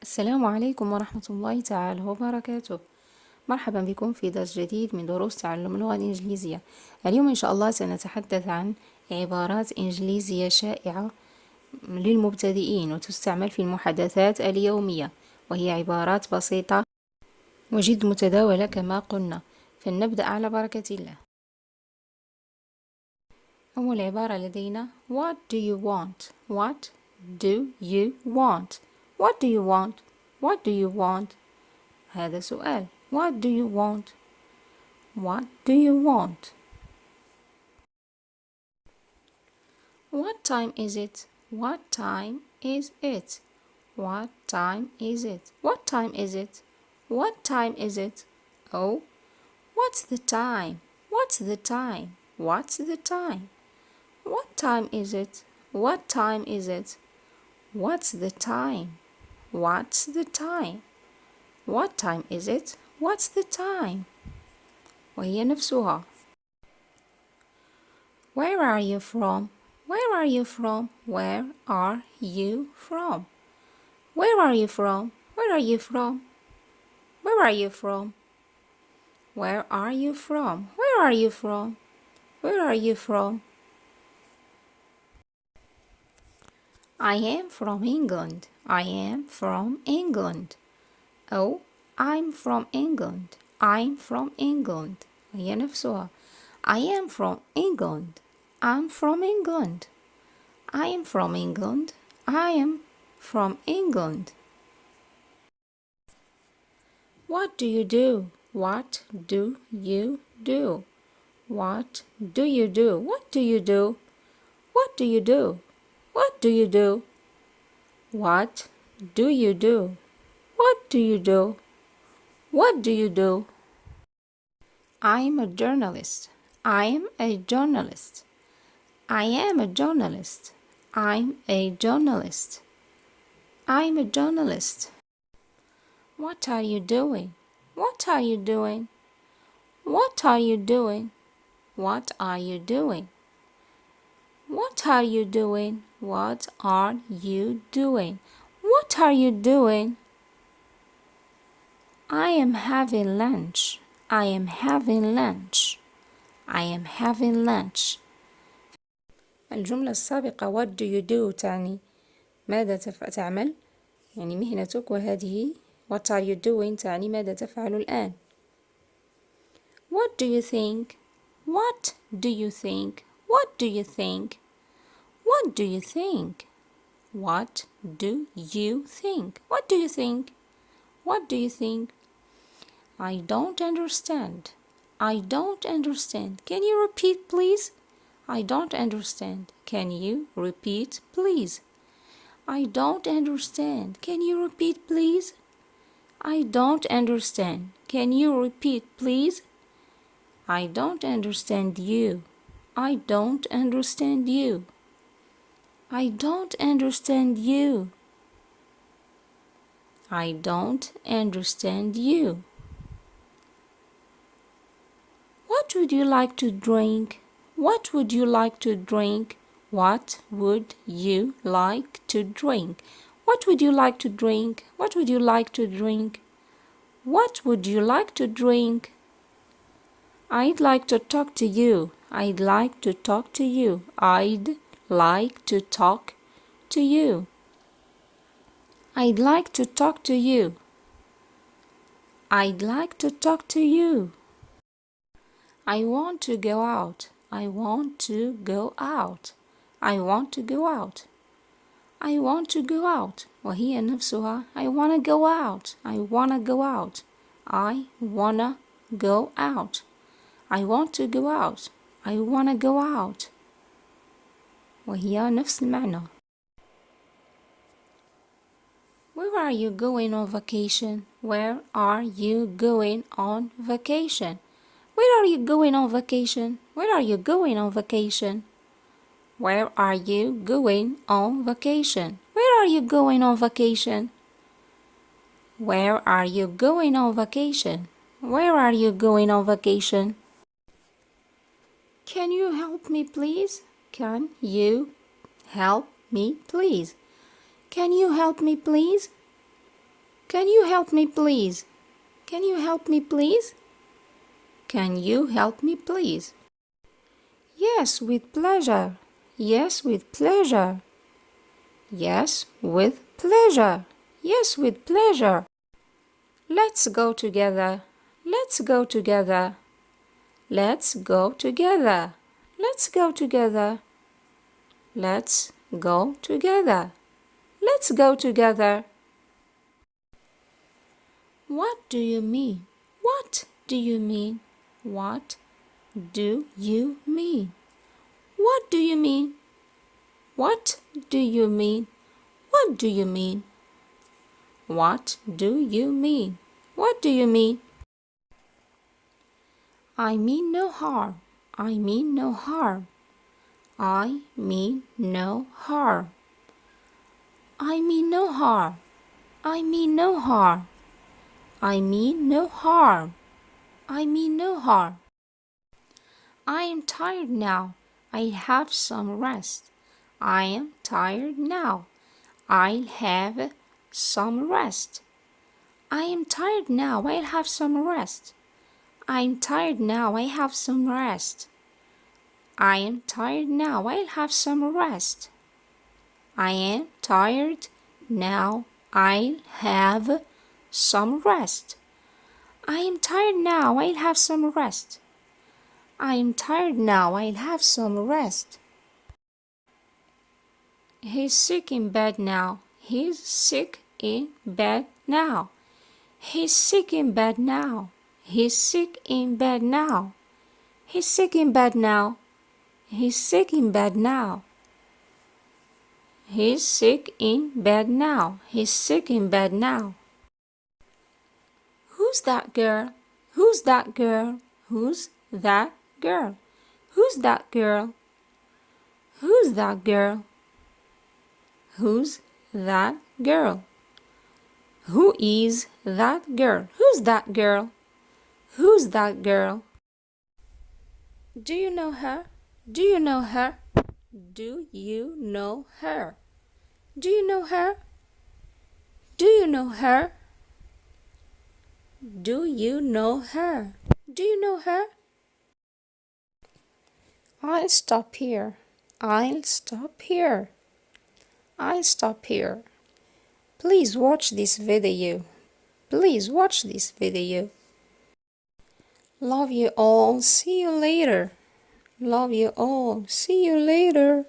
السلام عليكم ورحمة الله تعالى وبركاته. مرحبا بكم في درس جديد من دروس تعلم اللغة الإنجليزية. اليوم إن شاء الله سنتحدث عن عبارات إنجليزية شائعة للمبتدئين وتستعمل في المحادثات اليومية، وهي عبارات بسيطة وجد متداولة كما قلنا. فلنبدأ على بركة الله. أول عبارة لدينا What do you want? What do you want? What do you want? What do you want? هذا سؤال. What do you want? What do you want? What time is it? What time is it? What time is it? What time is it? What time is it? Oh, what's the time? What's the time? What's the time? What time is it? What time is it? What's the time? What's the time? What time is it? What's the time? وهي نفسها. Where are you from? Where are you from? Where are you from? Where are you from? Where are you from? Where are you from? Where are you from? Where are you from? Where are you from? I am from England. I am from England. Oh, I'm from England. I'm from England. هي نفسها. I am from England. I'm from England. I am from England. I am from England. What do you do? What do you do? What do you do? What do you do? What do you do? What do you do? What do you do? What do you do? What do you do? I'm a journalist. I'm a journalist. I am a journalist. I'm a journalist. I'm a journalist. What are you doing? What are you doing? What are you doing? What are you doing? What are you doing? What are you doing? What are you doing? I am having lunch. I am having lunch. I am having lunch. الجملة السابقة what do you do تعني ماذا تعمل، يعني مهنتك، وهذه what are you doing تعني ماذا تفعل الآن. What do you think? What do you think? What do you think? What do you think? What do you think? What do you think? What do you think? I don't understand. I don't understand. Can you repeat, please? I don't understand. Can you repeat, please? I don't understand. Can you repeat, please? I don't understand. Can you repeat, please? I don't understand you. I don't understand you. I don't understand you. I don't understand you. What would you like to drink? What would you like to drink? What would you like to drink? What would you like to drink? What would you like to drink? What would you like to drink? I'd like to talk to you. I'd like to talk to you. I'd like to talk to you. I'd like to talk to you. I'd like to talk to you. I want to go out. I want to go out. I want to go out. I want to go out. وهي نفسها I wanna go out. I wanna go out. I wanna go out. I want to go out. I wanna go out. وهي نفس المعنى. Where are you going on vacation? Where are you going on vacation? Where are you going on vacation? Where are you going on vacation? Where are you going on vacation? Where are you going on vacation? Where are you going on vacation? Where are you going on vacation? Can you help me, please? Can you help me, please? Can you help me, please? Can you help me please? Can you help me please? Can you help me please? Yes, with pleasure. Yes, with pleasure. Yes, with pleasure. Yes, with pleasure. Let's go together. Let's go together. Let's go together. Let's go together. Let's go together. Let's go together. What do you mean? What do you mean? What do you mean? What do you mean? What do you mean? What do you mean? What do you mean? What do you mean? I mean no harm. I mean no harm. I mean no harm. I mean no harm. I mean no harm. I mean no harm. I mean no harm. I am tired now. I'll have some rest. I am tired now. I'll have some rest. I am tired now. I'll have some rest. I'm tired now. I have some rest. I am tired now. I'll have some rest. I am tired now. I'll have some rest. I am tired now. I'll have some rest. I am tired now. I'll have some rest. He's sick in bed now. He's sick in bed now. He's sick in bed now. He's sick in bed now. He's sick in bed now. He's sick in bed now. He's sick in bed now. He's sick in bed now. Who's that girl? Who's that girl? Who's that girl? Who's that girl? Who's that girl? Who's that girl? Who is that girl? Who's that girl? Who's that girl? Do you know her? Do you know her? Do you know her? Do you know her? Do you know her? Do you know her? Do you know her? I'll stop here. I'll stop here. I'll stop here. Please watch this video. Please watch this video. Love you all. See you later. Love you all. See you later.